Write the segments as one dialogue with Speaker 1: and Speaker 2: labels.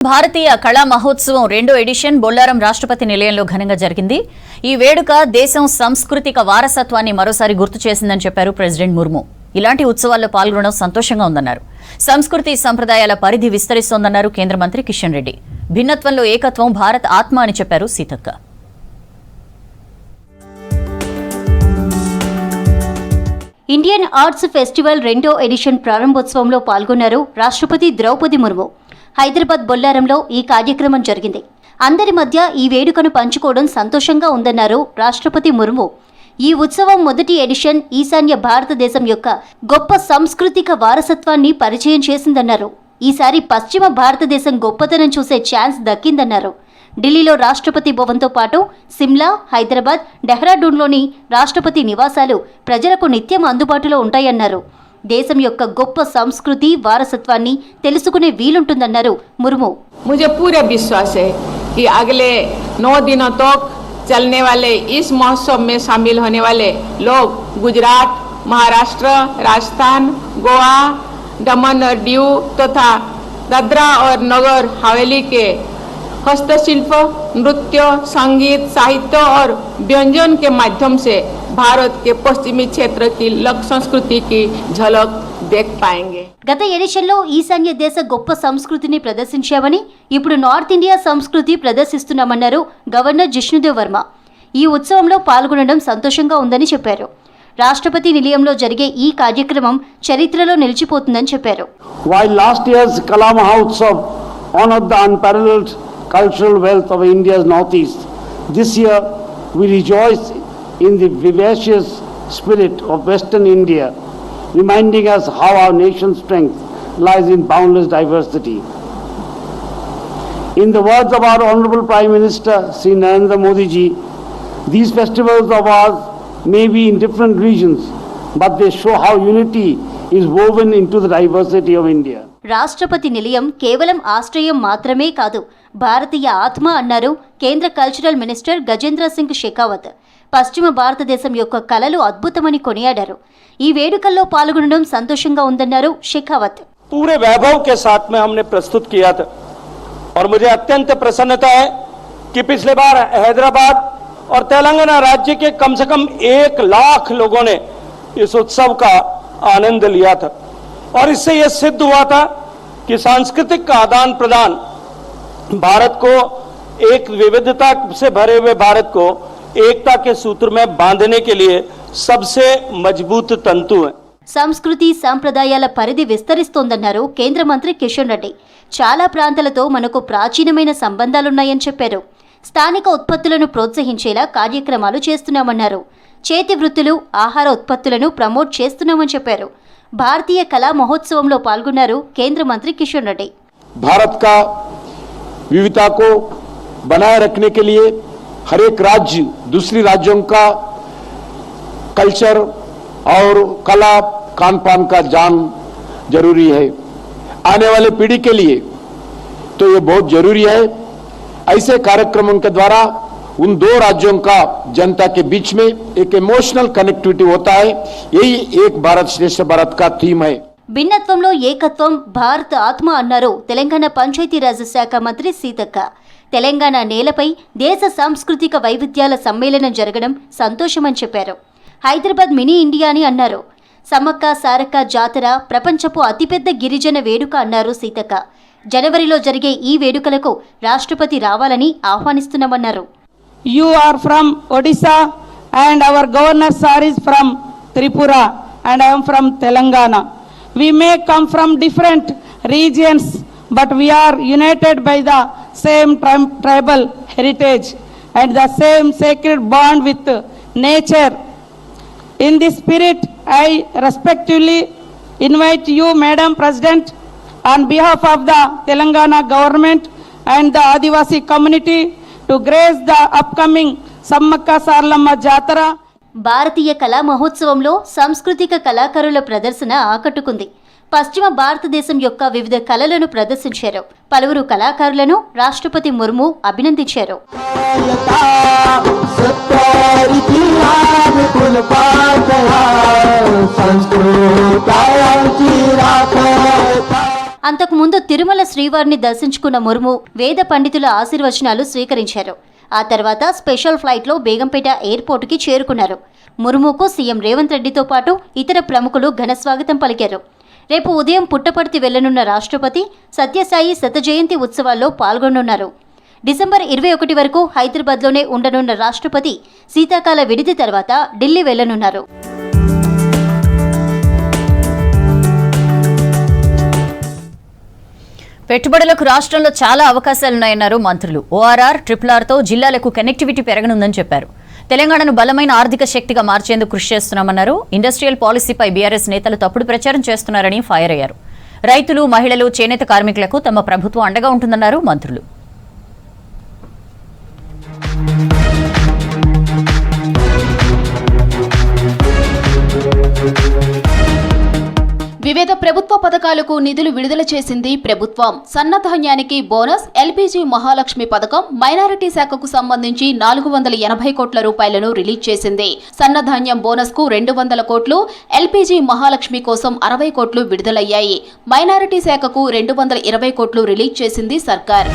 Speaker 1: భారతీయ కళా మహోత్సవం 2వ ఎడిషన్ బొల్లారం రాష్ట్రపతి నిలయంలో ఘనంగా జరిగింది. ఈ వేడుక దేశం సాంస్కృతిక వారసత్వాన్ని మరోసారి గుర్తు చేసిందని చెప్పారు ప్రెసిడెంట్ ముర్ము. ఇలాంటి ఉత్సవాల్లో పాల్గొనడం సంతోషంగా ఉందన్నారు. సంస్కృతి సంప్రదాయాల పరిధి విస్తరిస్తోందన్నారు కేంద్ర మంత్రి కిషన్ రెడ్డి. భిన్నత్వంలో ఏకత్వం భారత్ ఆత్మ అని చెప్పారు సీతక్క.
Speaker 2: ఇండియన్ ఆర్ట్స్ ఫెస్టివల్ 2వ ఎడిషన్ ప్రారంభోత్సవంలో పాల్గొన్నారు రాష్ట్రపతి ద్రౌపది ముర్ము. హైదరాబాద్ బొల్లారంలో ఈ కార్యక్రమం జరిగింది. అందరి మధ్య ఈ వేడుకను పంచుకోవడం సంతోషంగా ఉందన్నారు రాష్ట్రపతి ముర్ము. ఈ ఉత్సవం మొదటి ఎడిషన్ ఈశాన్య భారతదేశం యొక్క గొప్ప సాంస్కృతిక వారసత్వాన్ని పరిచయం చేసిందన్నారు. ఈసారి పశ్చిమ భారతదేశం గొప్పతనం చూసే ఛాన్స్ దక్కిందన్నారు. ఢిల్లీలో రాష్ట్రపతి భవన్తో పాటు సిమ్లా, హైదరాబాద్, డెహ్రాడూన్లోని రాష్ట్రపతి నివాసాలు ప్రజలకు నిత్యం అందుబాటులో ఉంటాయన్నారు. దేశం యొక్క గొప్ప సంస్కృతి వారసత్వాన్ని తెలుసుకునే వీలుంటుందన్నారు ముర్ము.
Speaker 3: मुझे पूरा विश्वास है कि अगले 9 दिनों तक चलने वाले इस महोत्सव में शामिल होने वाले लोग गुजरात, महाराष्ट्र, राजस्थान, गोवा, दमन और दीव तथा दादरा और नगर हवेली के हस्तशिल्प, नृत्य, संगीत, साहित्य और व्यंजन के माध्यम से भारत के पश्चिमी क्षेत्र की लोक संस्कृति की झलक देख पाएंगे.
Speaker 2: గత ఎడిషన్లో ఈశాన్య దేశ గొప్ప సంస్కృతిని ప్రదర్శించామని, ఇప్పుడు నార్త్ ఇండియా సంస్కృతి ప్రదర్శిస్తున్నామన్నారు గవర్నర్ జిష్ణుదేవ్ వర్మ. ఈ ఉత్సవంలో పాల్గొనడం సంతోషంగా ఉందని చెప్పారు. రాష్ట్రపతి నిలయంలో జరిగే ఈ కార్యక్రమం చరిత్రలో నిలిచిపోతుందని చెప్పారు.
Speaker 4: While last year's Kala Mahotsav honored the unparalleled cultural wealth of India's northeast, this year we rejoice in the vivacious spirit of Western India, reminding us how our nation's strength lies in boundless diversity. In the words of our Honorable Prime Minister, Sri Narendra Modi ji, these festivals of ours may be in different regions, but they show how unity is woven into the diversity of India.
Speaker 2: రాష్ట్రపతి నిలయం కేవలం ఆశ్రయం మాత్రమే కాదు, భారతీయ ఆత్మ అన్నారు కేంద్ర cultural minister Gajendra Singh Shekhawat. పశ్చిమ భారతదేశం యొక్క కళలు అద్భుతమని కొనియాడారు. ఈ వేడుకల్లో పాల్గొనడం సంతోషంగా ఉందన్నారు షెకావత్.
Speaker 5: पूरे वैभव के साथ में हमने प्रस्तुत किया था और मुझे अत्यंत प्रसन्नता है कि पिछले बार हैदराबाद और तेलंगाना राज्य के कम से कम 1 लाख लोगों ने इस उत्सव का आनंद लिया था और इससे यह सिद्ध हुआ था कि सांस्कृतिक का आदान प्रदान भारत को एक विविधता से भरे हुए भारत को एकता के सूत्र में बांधने के लिए सबसे मजबूत तंतु है.
Speaker 2: సంస్కృతి సంప్రదాయాల పరిధి విస్తరిస్తోందన్నారు కేంద్ర మంత్రి కిషన్ రెడ్డి. చాలా ప్రాంతాలతో మనకు ప్రాచీనమైన సంబంధాలున్నాయని చెప్పారు. స్థానిక ఉత్పత్తులను ప్రోత్సహించేలా కార్యక్రమాలు చేస్తున్నామన్నారు. చేతి వృత్తులు, ఆహార ఉత్పత్తులను ప్రమోట్ చేస్తున్నామని చెప్పారు. భారతీయ కళా మహోత్సవంలో పాల్గొన్నారు కేంద్ర మంత్రి కిషన్ రెడ్డి.
Speaker 6: भारत का विविधता को बनाए रखने के लिए हर एक राज्य दूसरी राज्यों का कल्चर और कला खान पान का जान जरूरी है. आने वाले पीढ़ी के लिए तो ये बहुत जरूरी है. ऐसे कार्यक्रमों के द्वारा उन 2 राज्यों का जनता के बीच में एक इमोशनल कनेक्टिविटी होता है. यही एक भारत श्रेष्ठ भारत का थीम है.
Speaker 2: భిన్నత్వంలో ఏకత్వం భారత ఆత్మ అన్నారు తెలంగాణ పంచాయతీరాజ్ శాఖ మంత్రి సీతక్క. తెలంగాణ నేలపై దేశ సాంస్కృతిక వైవిధ్యాల సమ్మేళనం జరగడం సంతోషమని చెప్పారు. హైదరాబాద్ మినీ ఇండియా అని అన్నారు. సమ్మక్క సారక్క జాతర ప్రపంచపు అతిపెద్ద గిరిజన వేడుక అన్నారు సీతక్క. జనవరిలో జరిగే ఈ వేడుకలకు రాష్ట్రపతి రావాలని ఆహ్వానిస్తున్నామన్నారు.
Speaker 3: You are from Odisha and our governor sir is from Tripura and I am from Telangana. We may come from different regions but we are united by the same tribal heritage and the same sacred bond with nature. In this spirit, I respectfully invite you, Madam President, on behalf of the Telangana government and the Adivasi community to grace the upcoming Sammakka Sarlamma Jatara.
Speaker 2: భారతీయ కళా మహోత్సవంలో సాంస్కృతిక కళాకారుల ప్రదర్శన ఆకట్టుకుంది. పశ్చిమ భారతదేశం యొక్క వివిధ కళలను ప్రదర్శించారు. పలువురు కళాకారులను రాష్ట్రపతి ముర్ము అభినందించారు. అంతకుముందు తిరుమల శ్రీవారిని దర్శించుకున్న ముర్ము వేద పండితుల ఆశీర్వచనాలు స్వీకరించారు. ఆ తర్వాత స్పెషల్ ఫ్లైట్లో బేగంపేట ఎయిర్పోర్టుకి చేరుకున్నారు. ముర్ముకు సీఎం రేవంత్ రెడ్డితో పాటు ఇతర ప్రముఖులు ఘనస్వాగతం పలికారు. రేపు ఉదయం పుట్టపర్తి వెళ్లనున్న రాష్ట్రపతి సత్యసాయి శత జయంతి ఉత్సవాల్లో పాల్గొనున్నారు. డిసెంబర్ 21 వరకు హైదరాబాద్లోనే ఉండనున్న రాష్ట్రపతి శీతాకాల విడిది తర్వాత ఢిల్లీ వెళ్లనున్నారు.
Speaker 1: పెట్టుబడులకు రాష్ట్రంలో చాలా అవకాశాలున్నాయన్నారు మంత్రులు. ORR, RRRతో జిల్లాలకు కనెక్టివిటీ పెరగనుందని చెప్పారు. తెలంగాణను బలమైన ఆర్థిక శక్తిగా మార్చేందుకు కృషి చేస్తున్నామన్నారు. ఇండస్ట్రియల్ పాలసీపై బీఆర్ఎస్ నేతలు తప్పుడు ప్రచారం చేస్తున్నారని ఫైర్ అయ్యారు. రైతులు, మహిళలు, చేనేత కార్మికులకు తమ ప్రభుత్వం అండగా ఉంటుందన్నారు మంత్రులు.
Speaker 7: వివిధ ప్రభుత్వ పథకాలకు నిధులు విడుదల చేసింది ప్రభుత్వం. సన్నధాన్యానికి బోనస్, ఎల్పీజీ మహాలక్ష్మి పథకం, మైనారిటీ శాఖకు సంబంధించి 480 కోట్ల రూపాయలను రిలీజ్ చేసింది. సన్నధాన్యం బోనస్ కు 200 కోట్లు, ఎల్పీజీ మహాలక్ష్మి కోసం 60 కోట్లు విడుదలయ్యాయి. మైనారిటీ శాఖకు 220 కోట్లు రిలీజ్ చేసింది సర్కార్.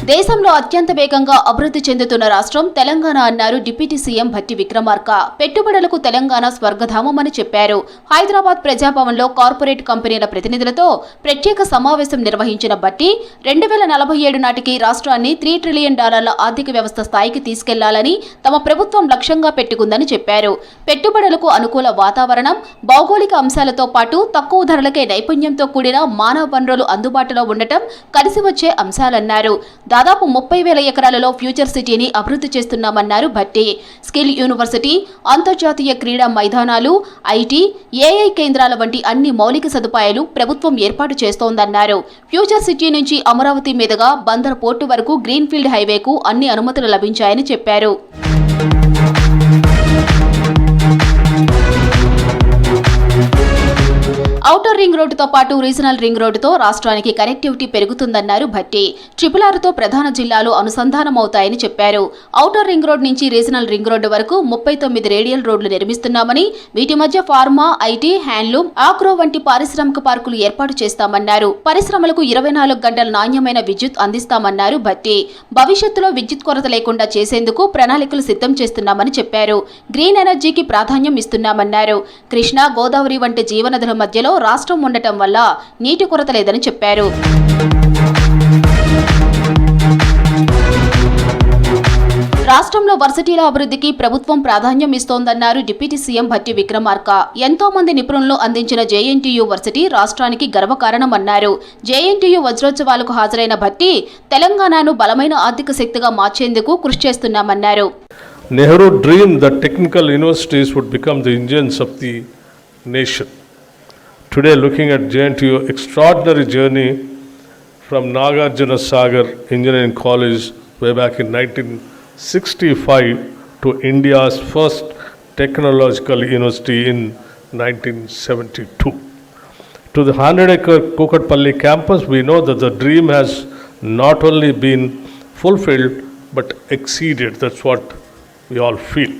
Speaker 7: దేశంలో అత్యంత వేగంగా అభివృద్ధి చెందుతున్న రాష్ట్రం తెలంగాణ అన్నారు డిప్యూటీ సీఎం భట్టి విక్రమార్క. పెట్టుబడులకు తెలంగాణ స్వర్గధామమని చెప్పారు. హైదరాబాద్ ప్రజాభవన్లో కార్పొరేట్ కంపెనీల ప్రతినిధులతో ప్రత్యేక సమావేశం నిర్వహించిన భట్టి 2047 నాటికి రాష్ట్రాన్ని $3 ట్రిలియన్ ఆర్థిక వ్యవస్థ స్థాయికి తీసుకెళ్లాలని తమ ప్రభుత్వం లక్ష్యంగా పెట్టుకుందని చెప్పారు. పెట్టుబడులకు అనుకూల వాతావరణం, భౌగోళిక అంశాలతో పాటు తక్కువ ధరలకే నైపుణ్యంతో కూడిన మానవ వనరులు అందుబాటులో ఉండటం కలిసి వచ్చే అంశాలన్నారు. దాదాపు 30,000 ఎకరాలలో ఫ్యూచర్ సిటీని అభివృద్ధి చేస్తున్నామన్నారు భట్టి. స్కిల్ యూనివర్సిటీ, అంతర్జాతీయ క్రీడా మైదానాలు, ఐటీ, ఏఐ కేంద్రాల వంటి అన్ని మౌలిక సదుపాయాలు ప్రభుత్వం ఏర్పాటు చేస్తోందన్నారు. ఫ్యూచర్ సిటీ నుంచి అమరావతి మీదుగా బందర్ పోర్టు వరకు గ్రీన్ఫీల్డ్ హైవేకు అన్ని అనుమతులు లభించాయని చెప్పారు. ఔటర్ రింగ్ రోడ్డుతో పాటు రీజనల్ రింగ్ రోడ్డుతో రాష్ట్రానికి కనెక్టివిటీ పెరుగుతుందన్నారు భట్టి. RRRతో ప్రధాన జిల్లాలు అనుసంధానమవుతాయని చెప్పారు. ఔటర్ రింగ్ రోడ్ నుంచి రీజనల్ రింగ్ రోడ్డు వరకు 39 రేడియల్ రోడ్లు నిర్మిస్తున్నామని, వీటి మధ్య ఫార్మా, ఐటీ, హ్యాండ్లూమ్, ఆగ్రో వంటి పారిశ్రామిక పార్కులు ఏర్పాటు చేస్తామన్నారు. పరిశ్రమలకు 24 గంటల నాణ్యమైన విద్యుత్ అందిస్తామన్నారు భట్టి. భవిష్యత్తులో విద్యుత్ కొరత లేకుండా చేసేందుకు ప్రణాళికలు సిద్ధం చేస్తున్నామని చెప్పారు. గ్రీన్ ఎనర్జీకి ప్రాధాన్యం ఇస్తున్నామన్నారు. కృష్ణా, గోదావరి వంటి జీవనదుల మధ్యలో రాష్ట్రం ఉండటం వల్ల నీటి కొరత లేదని చెప్పారు. రాష్ట్రంలో వర్సిటీల అభివృద్ధికి ప్రభుత్వం ప్రాధాన్యం ఇస్తోందన్నారు డిప్యూటీ సీఎం భట్టి విక్రమార్క. ఎంతో మంది నిపుణులను అందించిన జేఎన్టీయూ వర్సిటీ రాష్ట్రానికి గర్వకారణమన్నారు. జేఎన్టీయూ వజ్రోత్సవాలకు హాజరైన భట్టి తెలంగాణను బలమైన ఆర్థిక శక్తిగా మార్చేందుకు కృషి చేస్తున్నామన్నారు.
Speaker 8: Nehru dreamed that technical universities would become the engines of the nation. Today, looking at JNTU extraordinary journey from Nagarjuna Sagar Engineering College way back in 1965 to India's first technological university in 1972. To the 100-acre Kukatpalli campus, we know that the dream has not only been fulfilled but exceeded. That's what we all feel.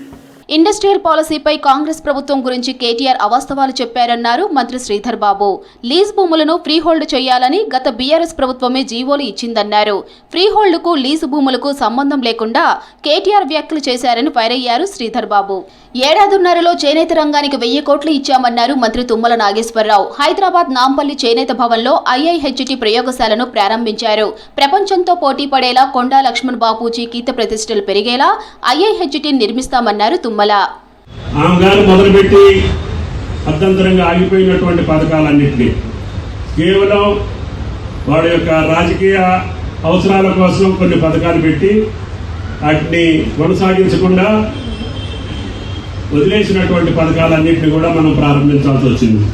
Speaker 7: Industrial పాలసీపై కాంగ్రెస్ ప్రభుత్వం గురించి కేటీఆర్ అవాస్తవాలు చెప్పారన్నారు మంత్రి Sridhar Babu. Lease భూములను freehold చేయాలని గత BRS ప్రభుత్వమే జీవోలు ఇచ్చిందన్నారు. ఫ్రీ హోల్డ్కు లీజు భూములకు సంబంధం లేకుండా కేటీఆర్ వ్యాఖ్యలు చేశారని ఫైర్ అయ్యారు శ్రీధర్ బాబు. ఏడాదిన్నరలో చేనేత రంగానికి 1000 కోట్లు ఇచ్చామన్నారు మంత్రి తుమ్మల నాగేశ్వరరావు. హైదరాబాద్ నాంపల్లి చేనేత భవన్లో IIHT ప్రయోగశాలను ప్రారంభించారు. ప్రపంచంతో పోటీ పడేలా కొండా లక్ష్మణ్ బాపూజీ కీర్తి ప్రతిష్టలు పెరిగేలా IIHT నిర్మిస్తామన్నారు తుమ్మల.
Speaker 9: మొదలుపెట్టి అర్థంతరంగా ఆగిపోయినటువంటి పథకాలన్నింటినీ కేవలం వాడి యొక్క రాజకీయ అవసరాల కోసం కొన్ని పథకాలు పెట్టి వాటిని కొనసాగించకుండా వదిలేసినటువంటి పథకాలన్నింటినీ కూడా మనం ప్రారంభించాల్సి వచ్చింది.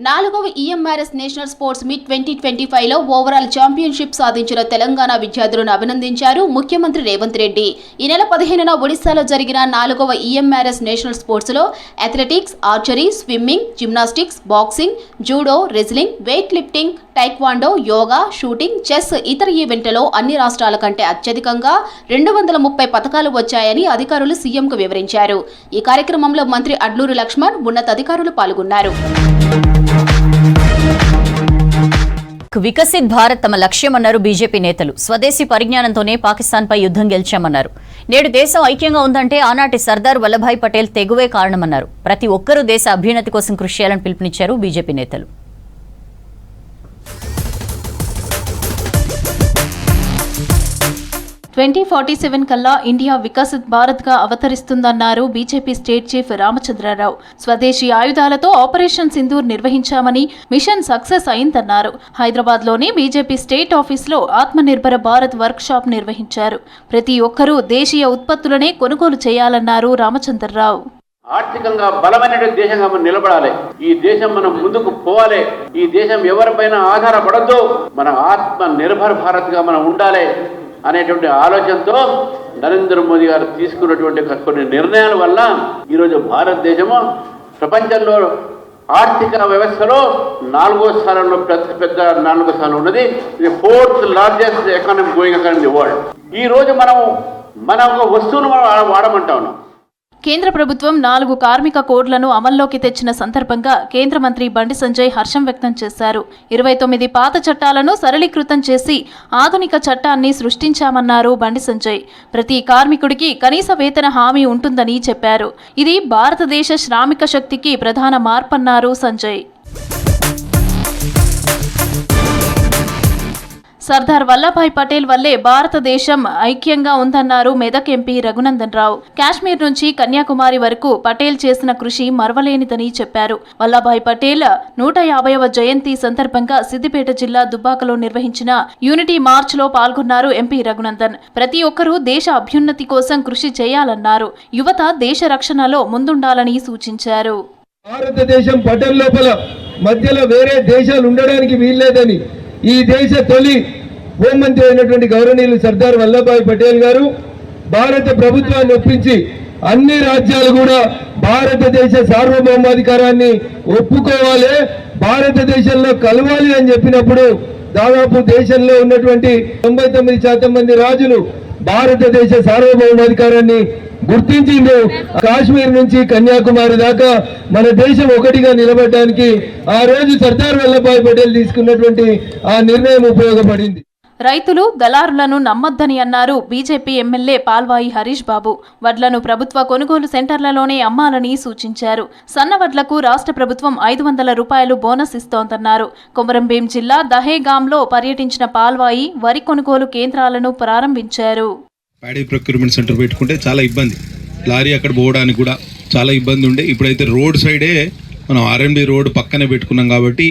Speaker 7: 4వ ఈఎంఆర్ఎస్ నేషనల్ స్పోర్ట్స్ మీట్ 2025లో ఓవరాల్ ఛాంపియన్షిప్ సాధించిన తెలంగాణ విద్యార్థులను అభినందించారు ముఖ్యమంత్రి రేవంత్ రెడ్డి. ఈ నెల 15న ఒడిశాలో జరిగిన 4వ ఈఎంఆర్ఎస్ నేషనల్ స్పోర్ట్స్లో athletics, archery, swimming, gymnastics, boxing, judo, wrestling, weight lifting, taekwondo, yoga, shooting, chess ఇతర ఈవెంట్లలో అన్ని రాష్ట్రాల కంటే అత్యధికంగా 230 పతకాలు వచ్చాయని అధికారులు సీఎంకు వివరించారు. ఈ కార్యక్రమంలో మంత్రి అడ్లూరి లక్ష్మణ్, ఉన్నతాధికారులు పాల్గొన్నారు.
Speaker 1: వికసిత్ భారత్ తమ లక్ష్యమన్నారు బీజేపీ నేతలు. స్వదేశీ పరిజ్ఞానంతోనే పాకిస్తాన్పై యుద్ధం గెలిచామన్నారు. నేడు దేశం ఐక్యంగా ఉందంటే ఆనాటి సర్దార్ వల్లభాయ్ పటేల్ తెగువే కారణమన్నారు. ప్రతి ఒక్కరూ దేశ అభ్యున్నతి కోసం కృషి చేయాలని పిలుపునిచ్చారు బీజేపీ నేతలు.
Speaker 10: 2047 కల్లా ఇండియా వికసిత్ భారత్గా అవతరిస్తుందన్నారు బీజేపీ స్టేట్ చీఫ్ రామచంద్రరావు. స్వదేశీ ఆయుధాలతో ఆపరేషన్ సింధూర్ నిర్వహించామని, మిషన్ సక్సెస్ అయిందన్నారు. హైదరాబాద్లోని బీజేపీ స్టేట్ ఆఫీస్లో ఆత్మనిర్భర భారత్ వర్క్ షాప్ నిర్వహించారు. ప్రతి ఒక్కరూ దేశీయ ఉత్పత్తులనే కొనుగోలు చేయాలన్నారు రామచంద్రరావు.
Speaker 11: ఆర్థికంగా బలమైన దేశంగా మనం నిలబడాలి. ఈ దేశం మనం ముందుకు పోవాలి. ఈ దేశం ఎవరిపైన ఆధారపడద్దు. మన ఆత్మ నిర్భర్ భారత్ గా మనం ఉండాలి అనేటువంటి ఆలోచనతో నరేంద్ర మోదీ గారు తీసుకున్నటువంటి కొన్ని నిర్ణయాల వల్ల ఈరోజు భారతదేశము ప్రపంచంలో ఆర్థిక వ్యవస్థలో 4వ స్థానంలో పెద్ద 4వ స్థానం ఉన్నది. ఇది 4th largest economy going economy in the world. ఈ రోజు మన ఒక వస్తువును మనం వాడమంటా ఉన్నాం.
Speaker 10: కేంద్ర ప్రభుత్వం 4 కార్మిక కోడ్లను అమల్లోకి తెచ్చిన సందర్భంగా కేంద్ర మంత్రి బండి సంజయ్ హర్షం వ్యక్తం చేశారు. 29 పాత చట్టాలను సరళీకృతం చేసి ఆధునిక చట్టాన్ని సృష్టించామన్నారు బండి సంజయ్. ప్రతి కార్మికుడికి కనీస వేతన హామీ ఉంటుందని చెప్పారు. ఇది భారతదేశ శ్రామిక శక్తికి ప్రధాన మార్పన్నారు సంజయ్. సర్దార్ వల్లభాయ్ పటేల్ వల్లే భారతదేశం ఐక్యంగా ఉందన్నారు మెదక్ ఎంపీ రఘునందన్ రావు. కాశ్మీర్ నుంచి కన్యాకుమారి వరకు పటేల్ చేసిన కృషి మరవలేనిదని చెప్పారు. వల్లభాయ్ పటేల్ 150వ జయంతి సందర్భంగా సిద్దిపేట జిల్లా దుబ్బాకలో నిర్వహించిన యూనిటీ మార్చ్ లో పాల్గొన్నారు ఎంపీ రఘునందన్. ప్రతి ఒక్కరూ దేశ అభ్యున్నతి కోసం కృషి చేయాలన్నారు. యువత దేశ రక్షణలో ముందుండాలని సూచించారు.
Speaker 12: భారతదేశం పటేల్ లోపల మధ్యలో వేరే దేశాలు ఉండడానికి వీల్లేదని ఈ దేశ తొలి హోంమంత్రి అయినటువంటి గౌరవనీయులు సర్దార్ వల్లభాయ్ పటేల్ గారు భారత ప్రభుత్వాన్ని ఒప్పించి అన్ని రాజ్యాలు కూడా భారతదేశ సార్వభౌమాధికారాన్ని ఒప్పుకోవాలి, భారతదేశంలో కలవాలి అని చెప్పినప్పుడు దాదాపు దేశంలో ఉన్నటువంటి 99% మంది రాజులు భారతదేశ సార్వభౌమాధికారాన్ని గుర్తించిండు. కాశ్మీర్ నుంచి కన్యాకుమారి దాకా మన దేశం ఒకటిగా నిలబడడానికి ఆ రోజు సర్దార్ వల్లభాయ్ పటేల్ తీసుకున్నటువంటి ఆ నిర్ణయం ఉపయోగపడింది.
Speaker 10: రైతులు దళారులను నమ్మొద్దని అన్నారు బీజేపీ ఎమ్మెల్యే పాల్వాయి హరీష్ బాబు. వడ్లను ప్రభుత్వ కొనుగోలు సెంటర్లలోనే అమ్మాలని సూచించారు. సన్న వడ్లకు రాష్ట్ర ప్రభుత్వం 500 రూపాయలు బోనస్ ఇస్తోందన్నారు. కొమరంభీం జిల్లా దహేగాంలో పర్యటించిన పాల్వాయి వరి కొనుగోలు కేంద్రాలను ప్రారంభించారు.
Speaker 13: ప్యాడీ ప్రొక్యూర్మెంట్ సెంటర్ పెట్టుకుంటే చాలా ఇబ్బంది, లారీ అక్కడ పోవడానికి కూడా చాలా ఇబ్బంది ఉండే. ఇప్పుడైతే రోడ్ సైడే మనం ఆర్ఎండి రోడ్ పక్కనే పెట్టుకున్నాం కాబట్టి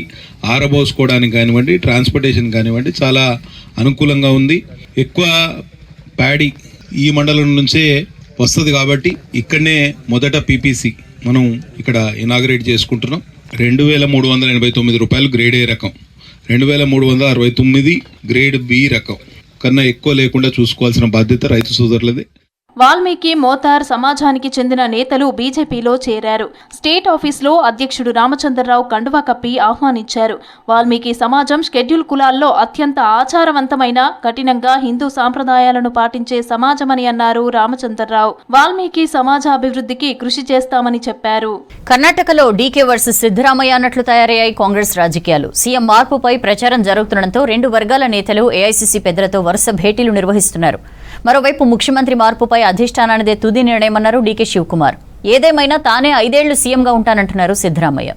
Speaker 13: ఆరబోసుకోవడానికి కానివ్వండి, ట్రాన్స్పోర్టేషన్ కానివ్వండి చాలా అనుకూలంగా ఉంది. ఎక్కువ ప్యాడీ ఈ మండలం నుంచే వస్తుంది కాబట్టి ఇక్కడనే మొదట పీపీసీ మనం ఇక్కడ ఇనాగరేట్ చేసుకుంటున్నాం. 2389 రూపాయలు గ్రేడ్ ఏ రకం, 2369 గ్రేడ్ బి రకం కన్నా ఎక్కువ లేకుండా చూసుకోవాల్సిన బాధ్యత రైతు సోదరులదే.
Speaker 10: వాల్మీకి మోతార్ సమాజానికి చెందిన నేతలు బీజేపీలో చేరారు. స్టేట్ ఆఫీసులో అధ్యక్షుడు రామచంద్రరావు కండువా కప్పి ఆహ్వానించారు. వాల్మీకి సమాజం షెడ్యూల్ కులాల్లో అత్యంత ఆచారవంతమైన, కఠినంగా హిందూ సాంప్రదాయాలను పాటించే సమాజమని అన్నారు రామచంద్రరావు. వాల్మీకి సమాజ అభివృద్ధికి కృషి చేస్తామని చెప్పారు.
Speaker 1: కర్ణాటకలో డీకే వర్సెస్ సిద్ధరామయ్య అన్నట్లు తయారయ్యాయి కాంగ్రెస్ రాజకీయాలు. సీఎం మార్పుపై ప్రచారం జరుగుతుండటంతో 2 వర్గాల నేతలు ఏఐసీసీ పెద్దలతో వరుస భేటీలు నిర్వహిస్తున్నారు. మరోవైపు ముఖ్యమంత్రి మార్పుపై అధిష్టానానిదే తుది నిర్ణయమన్నారు డీకే శివకుమార్. ఏదేమైనా తానే 5 ఏళ్లు సీఎంగా ఉంటానంటున్నారు సిద్ధరామయ్య.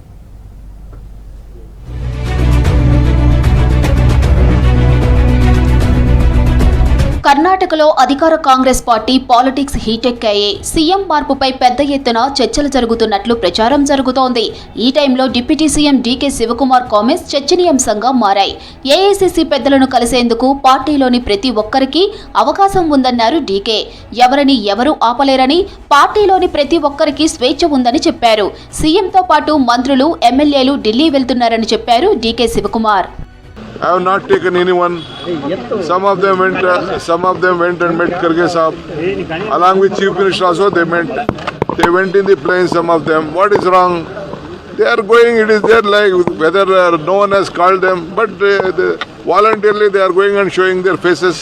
Speaker 7: కర్ణాటక కర్ణాటకలో అధికార కాంగ్రెస్ పార్టీ పాలిటిక్స్ హీటెక్కాయి. సీఎం మార్పుపై పెద్ద ఎత్తున చర్చలు జరుగుతున్నట్లు ప్రచారం జరుగుతోంది. ఈ టైంలో deputy CM DK Shivakumar comments చర్చనీయాంశంగా మారాయి. ఏఐసీసీ పెద్దలను కలిసేందుకు పార్టీలోని ప్రతి ఒక్కరికి అవకాశం ఉందన్నారు డీకే. ఎవరిని ఎవరూ ఆపలేరని, పార్టీలోని ప్రతి ఒక్కరికి స్వేచ్ఛ ఉందని చెప్పారు. సీఎంతో పాటు మంత్రులు, ఎమ్మెల్యేలు ఢిల్లీ వెళ్తున్నారని చెప్పారు DK Shivakumar.
Speaker 6: I have not taken anyone. Some of them went and met Kharge Sahab. Along with Chief Minister also they went in the plane, some of them. What is wrong? They are going, it is there like whether no one has called them, but voluntarily they are going and showing their faces.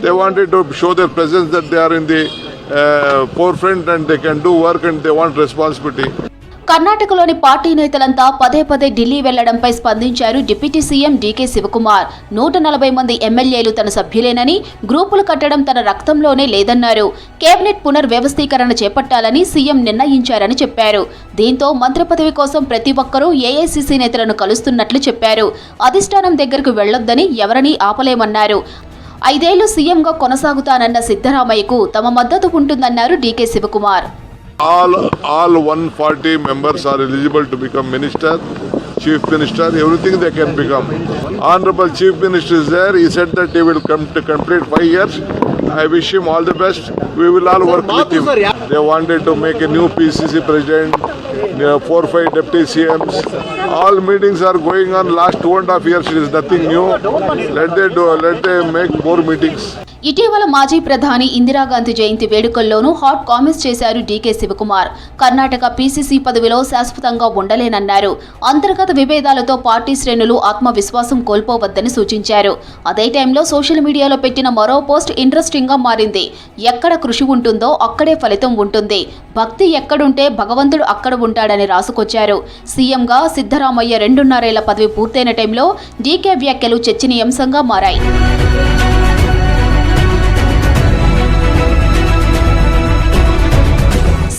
Speaker 6: They wanted to show their presence that they are in the forefront and they can do work and they want responsibility.
Speaker 7: కర్ణాటకలోని party నేతలంతా పదే పదే ఢిల్లీ వెళ్లడంపై స్పందించారు deputy CM DK Shivakumar. 140 మంది ఎమ్మెల్యేలు తన సభ్యులేనని, గ్రూపులు కట్టడం తన రక్తంలోనే లేదన్నారు. కేబినెట్ పునర్వ్యవస్థీకరణ చేపట్టాలని సీఎం నిర్ణయించారని చెప్పారు. దీంతో మంత్రి పదవి కోసం ప్రతి ఒక్కరూ ఏఐసీసీ నేతలను కలుస్తున్నట్లు చెప్పారు. అధిష్టానం దగ్గరకు వెళ్లొద్దని ఎవరినీ ఆపలేమన్నారు. 5 ఏళ్లు సీఎంగా కొనసాగుతానన్న సిద్ధరామయ్యకు తమ మద్దతు ఉంటుందన్నారు DK Shivakumar.
Speaker 6: All 140 members are eligible to become minister, chief minister, everything they can become. Honorable Chief Minister is there. He said that he will come to complete 5 years. I wish him all the best. We will all work with him. They wanted to make a new PCC president, 4-5 deputy CMs. All meetings are going on last 2.5 years. It is nothing new. Let them make more meetings.
Speaker 7: ఇటీవల మాజీ ప్రధాని ఇందిరాగాంధీ జయంతి వేడుకల్లోనూ hot comments చేశారు DK Shivakumar. Karnataka PCC పదవిలో శాశ్వతంగా ఉండలేనన్నారు. అంతర్గత విభేదాలతో party శ్రేణులు ఆత్మవిశ్వాసం కోల్పోవద్దని సూచించారు. అదే టైంలో సోషల్ మీడియాలో పెట్టిన మరో పోస్ట్ ఇంట్రెస్టింగ్ గా మారింది. ఎక్కడ కృషి ఉంటుందో అక్కడే ఫలితం ఉంటుంది. భక్తి ఎక్కడుంటే భగవంతుడు అక్కడ ఉంటాడని రాసుకొచ్చారు. సీఎంగా సిద్ధరామయ్య 2.5 ఏళ్ల పదవి పూర్తయిన టైంలో డీకే వ్యాఖ్యలు చర్చనీయాంశంగా మారాయి.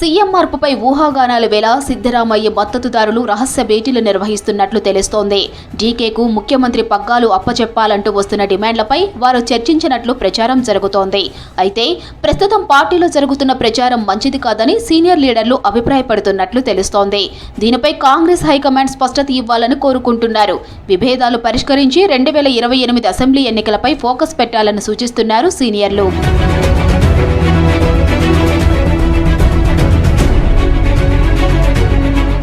Speaker 7: సీఎం మార్పుపై ఊహాగానాల వేళ సిద్ధరామయ్య మద్దతుదారులు రహస్య భేటీలు నిర్వహిస్తున్నట్లు తెలుస్తోంది. డీకేకు ముఖ్యమంత్రి పగ్గాలు అప్పచెప్పాలంటూ వస్తున్న డిమాండ్లపై వారు చర్చించినట్లు ప్రచారం జరుగుతోంది. అయితే ప్రస్తుతం పార్టీలో జరుగుతున్న ప్రచారం మంచిది కాదని సీనియర్ లీడర్లు అభిప్రాయపడుతున్నట్లు తెలుస్తోంది. దీనిపై కాంగ్రెస్ హైకమాండ్ స్పష్టత ఇవ్వాలని కోరుకుంటున్నారు. విభేదాలు పరిష్కరించి 2028 అసెంబ్లీ ఎన్నికలపై ఫోకస్ పెట్టాలని సూచిస్తున్నారు సీనియర్లు.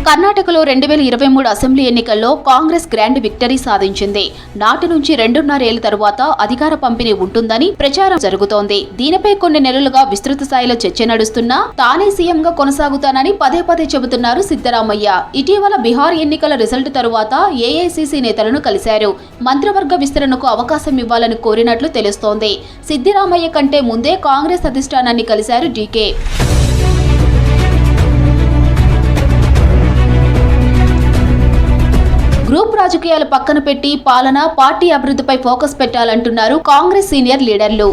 Speaker 7: కర్ణాటకలో 2023 అసెంబ్లీ ఎన్నికల్లో కాంగ్రెస్ గ్రాండ్ విక్టరీ సాధించింది. నాటి నుంచి 2.5 ఏళ్ల తరువాత అధికార పంపిణీ ఉంటుందని ప్రచారం జరుగుతోంది. దీనిపై కొన్ని నెలలుగా విస్తృత స్థాయిలో చర్చ నడుస్తున్నా తానే సీఎంగా కొనసాగుతానని పదే పదే చెబుతున్నారు సిద్ధరామయ్య. ఇటీవల బీహార్ ఎన్నికల రిజల్ట్ తరువాత ఏఐసీసీ నేతలను కలిశారు. మంత్రివర్గ విస్తరణకు అవకాశం ఇవ్వాలని కోరినట్లు తెలుస్తోంది. సిద్ధరామయ్య కంటే ముందే కాంగ్రెస్ అధిష్టానాన్ని కలిశారు డీకే. గ్రూప్ రాజకీయాలు పక్కన పెట్టి పాలన, పార్టీ అభివృద్ధిపై ఫోకస్ పెట్టాలంటున్నారు కాంగ్రెస్ సీనియర్ లీడర్లు.